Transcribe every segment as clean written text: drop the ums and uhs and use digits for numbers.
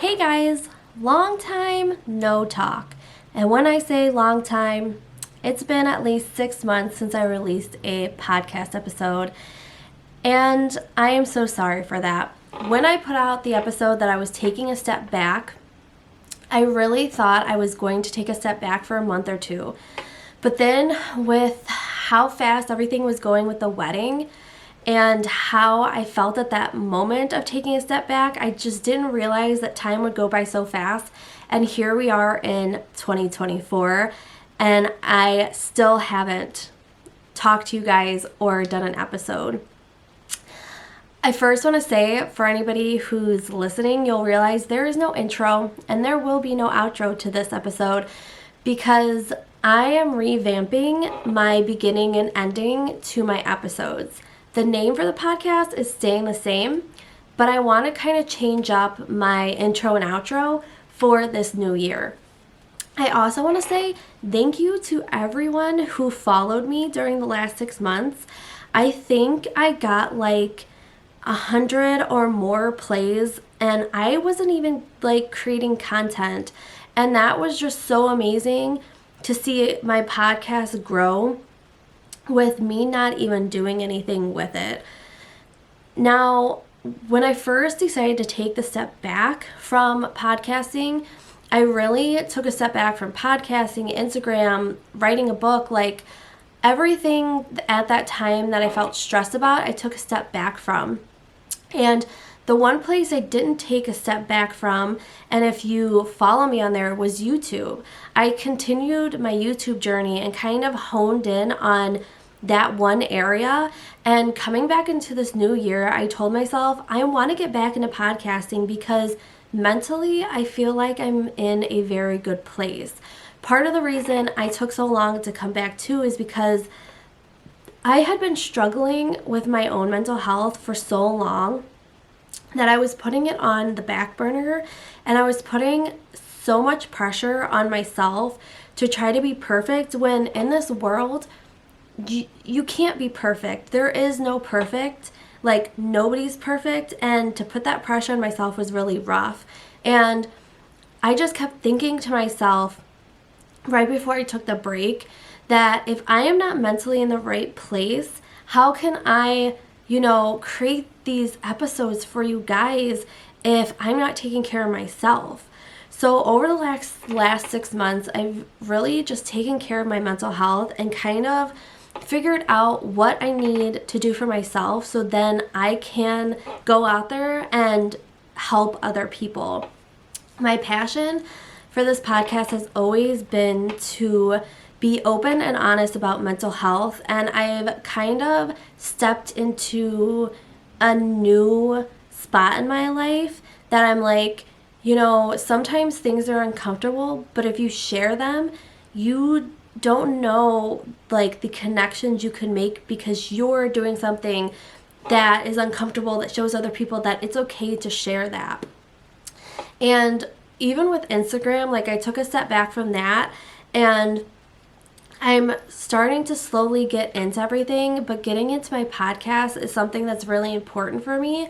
Hey guys, long time no talk. And when I say long time, it's been at least 6 months since I released a podcast episode. And I am so sorry for that. When I put out the episode that I was taking a step back, I really thought I was going to take a step back for a month or two. But then with how fast everything was going with the wedding, and how I felt at that moment of taking a step back, I just didn't realize that time would go by so fast. And here we are in 2024, and I still haven't talked to you guys or done an episode. I first want to say, for anybody who's listening, you'll realize there is no intro and there will be no outro to this episode because I am revamping my beginning and ending to my episodes. The name for the podcast is staying the same, but I want to kind of change up my intro and outro for this new year. I also want to say thank you to everyone who followed me during the last 6 months. I think I got like 100 or more plays, and I wasn't even like creating content. And that was just so amazing to see my podcast grow with me not even doing anything with it. Now, when I first decided to take the step back from podcasting, I really took a step back from podcasting, Instagram, writing a book, like everything at that time that I felt stressed about, I took a step back from. And the one place I didn't take a step back from, and if you follow me on there, was YouTube. I continued my YouTube journey and kind of honed in on that one area. And coming back into this new year, I told myself I want to get back into podcasting because mentally I feel like I'm in a very good place. Part of the reason I took so long to come back too is because I had been struggling with my own mental health for so long that I was putting it on the back burner, and I was putting so much pressure on myself to try to be perfect when in this world you can't be perfect. There is no perfect. Like, nobody's perfect, and to put that pressure on myself was really rough. And I just kept thinking to myself right before I took the break that if I am not mentally in the right place, how can I, create these episodes for you guys if I'm not taking care of myself? So over the last 6 months, I've really just taken care of my mental health and kind of figured out what I need to do for myself so then I can go out there and help other people. My passion for this podcast has always been to be open and honest about mental health, and I've kind of stepped into a new spot in my life that I'm like, sometimes things are uncomfortable, but if you share them, you don't know like the connections you can make because you're doing something that is uncomfortable that shows other people that it's okay to share that. And even with Instagram, like I took a step back from that and I'm starting to slowly get into everything, but getting into my podcast is something that's really important for me.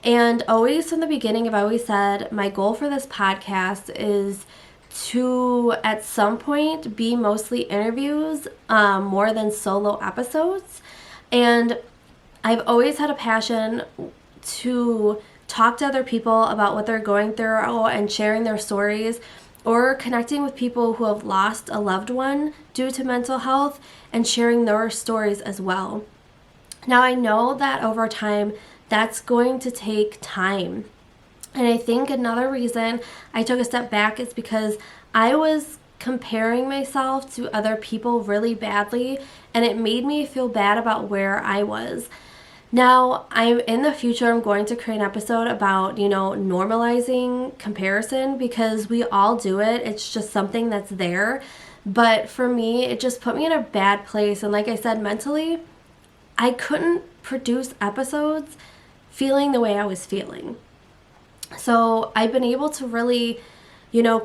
And always from the beginning, I've always said my goal for this podcast is to, at some point, be mostly interviews more than solo episodes. And I've always had a passion to talk to other people about what they're going through and sharing their stories, or connecting with people who have lost a loved one due to mental health and sharing their stories as well. Now, I know that over time, that's going to take time. And I think another reason I took a step back is because I was comparing myself to other people really badly, and it made me feel bad about where I was. Now, in the future, I'm going to create an episode about, normalizing comparison because we all do it. It's just something that's there. But for me, it just put me in a bad place. And like I said, mentally, I couldn't produce episodes feeling the way I was feeling. So I've been able to really,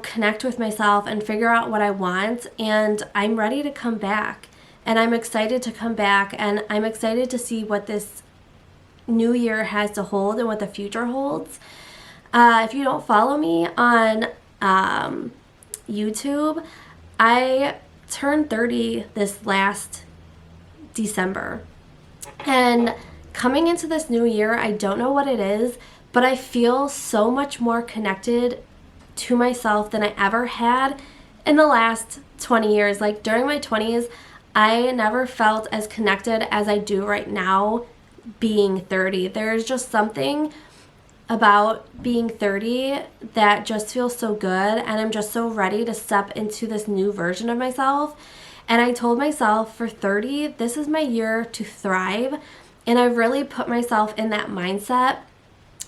connect with myself and figure out what I want. And I'm ready to come back. And I'm excited to come back. And I'm excited to see what this new year has to hold and what the future holds. If you don't follow me on YouTube, I turned 30 this last December. And coming into this new year, I don't know what it is, but I feel so much more connected to myself than I ever had in the last 20 years. Like during my 20s, I never felt as connected as I do right now being 30. There's just something about being 30 that just feels so good, and I'm just so ready to step into this new version of myself. And I told myself for 30, this is my year to thrive, and I've really put myself in that mindset,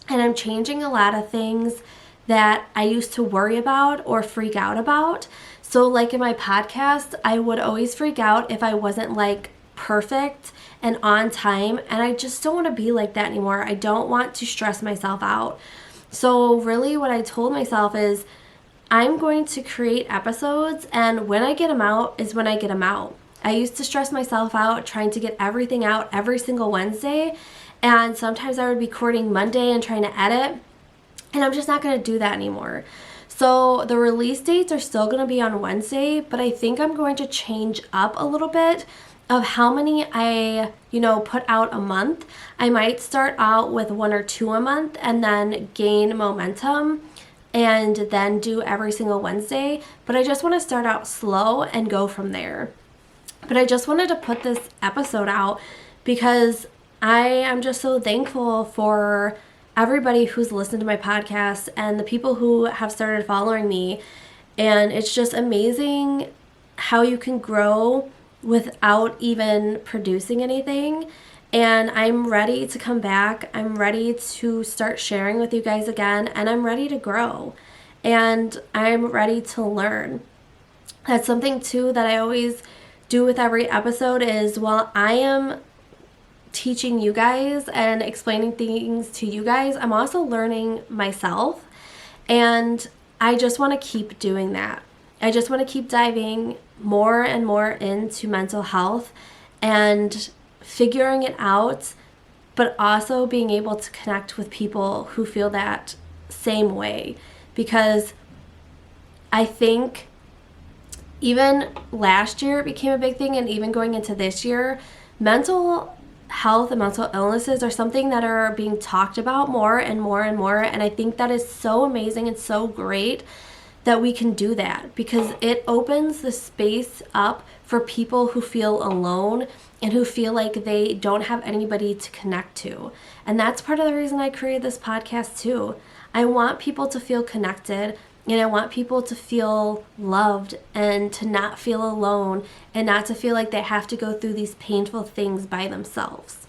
and I'm changing a lot of things that I used to worry about or freak out about. So like in my podcast, I would always freak out if I wasn't like perfect and on time, and I just don't want to be like that anymore. I don't want to stress myself out. So really what I told myself is I'm going to create episodes, and when I get them out is when I get them out. I used to stress myself out trying to get everything out every single Wednesday, and sometimes I would be recording Monday and trying to edit, and I'm just not going to do that anymore. So the release dates are still going to be on Wednesday, but I think I'm going to change up a little bit of how many I, put out a month. I might start out with 1 or 2 a month and then gain momentum and then do every single Wednesday. But I just want to start out slow and go from there. But I just wanted to put this episode out because I am just so thankful for everybody who's listened to my podcast and the people who have started following me. And it's just amazing how you can grow without even producing anything. And I'm ready to come back. I'm ready to start sharing with you guys again, and I'm ready to grow, and I'm ready to learn. That's something too that I always do with every episode is while I am teaching you guys and explaining things to you guys, I'm also learning myself, and I just want to keep doing that. I just want to keep diving more and more into mental health and figuring it out, but also being able to connect with people who feel that same way. Because I think even last year it became a big thing, and even going into this year, mental health and mental illnesses are something that are being talked about more and more and more. And I think that is so amazing and so great that we can do that, because it opens the space up for people who feel alone and who feel like they don't have anybody to connect to. And that's part of the reason I created this podcast too. I want people to feel connected, and I want people to feel loved and to not feel alone and not to feel like they have to go through these painful things by themselves.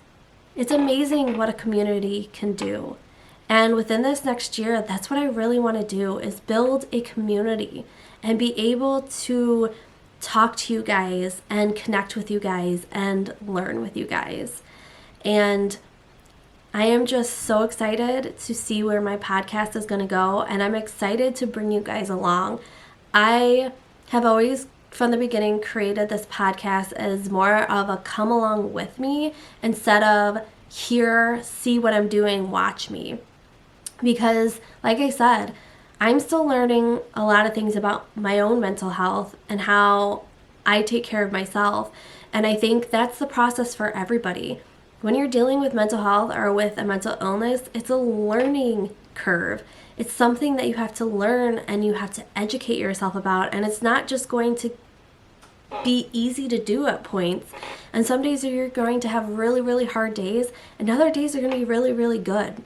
It's amazing what a community can do. And within this next year, that's what I really want to do, is build a community and be able to talk to you guys and connect with you guys and learn with you guys. And I am just so excited to see where my podcast is going to go, and I'm excited to bring you guys along. I have always, from the beginning, created this podcast as more of a come along with me instead of here, see what I'm doing, watch me. Because, like I said, I'm still learning a lot of things about my own mental health and how I take care of myself. And I think that's the process for everybody. When you're dealing with mental health or with a mental illness, it's a learning curve. It's something that you have to learn and you have to educate yourself about. And it's not just going to be easy to do at points. And some days you're going to have really, really hard days, and other days are going to be really, really good.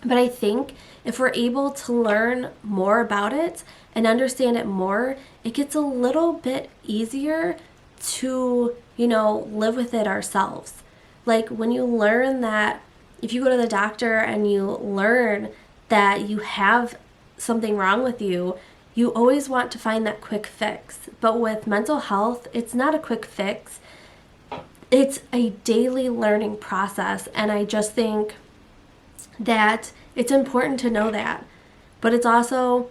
But I think if we're able to learn more about it and understand it more, it gets a little bit easier to, live with it ourselves. Like when you learn that if you go to the doctor and you learn that you have something wrong with you, you always want to find that quick fix. But with mental health, it's not a quick fix. It's a daily learning process. And I just think that it's important to know that. But it's also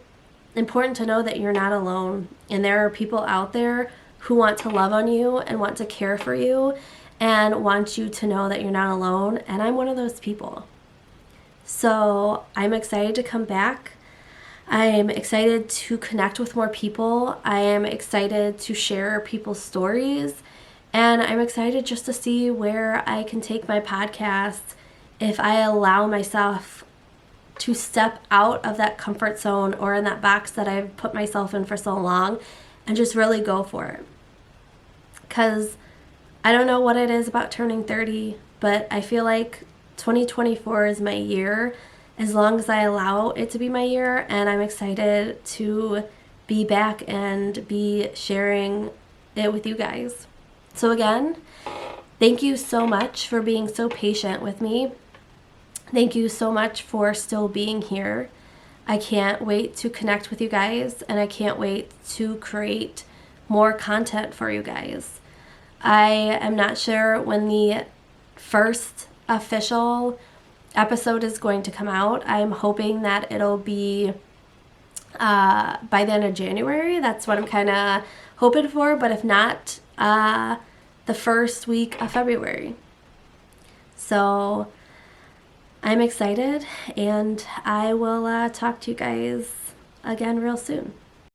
important to know that you're not alone. And there are people out there who want to love on you and want to care for you and want you to know that you're not alone. And I'm one of those people. So I'm excited to come back. I'm excited to connect with more people. I am excited to share people's stories. And I'm excited just to see where I can take my podcast if I allow myself to step out of that comfort zone or in that box that I've put myself in for so long and just really go for it. Because I don't know what it is about turning 30, but I feel like 2024 is my year as long as I allow it to be my year, and I'm excited to be back and be sharing it with you guys. So again, thank you so much for being so patient with me. Thank you so much for still being here. I can't wait to connect with you guys, and I can't wait to create more content for you guys. I am not sure when the first official episode is going to come out. I'm hoping that it'll be by the end of January. That's what I'm kind of hoping for, but if not, the first week of February. So I'm excited, and I will talk to you guys again real soon.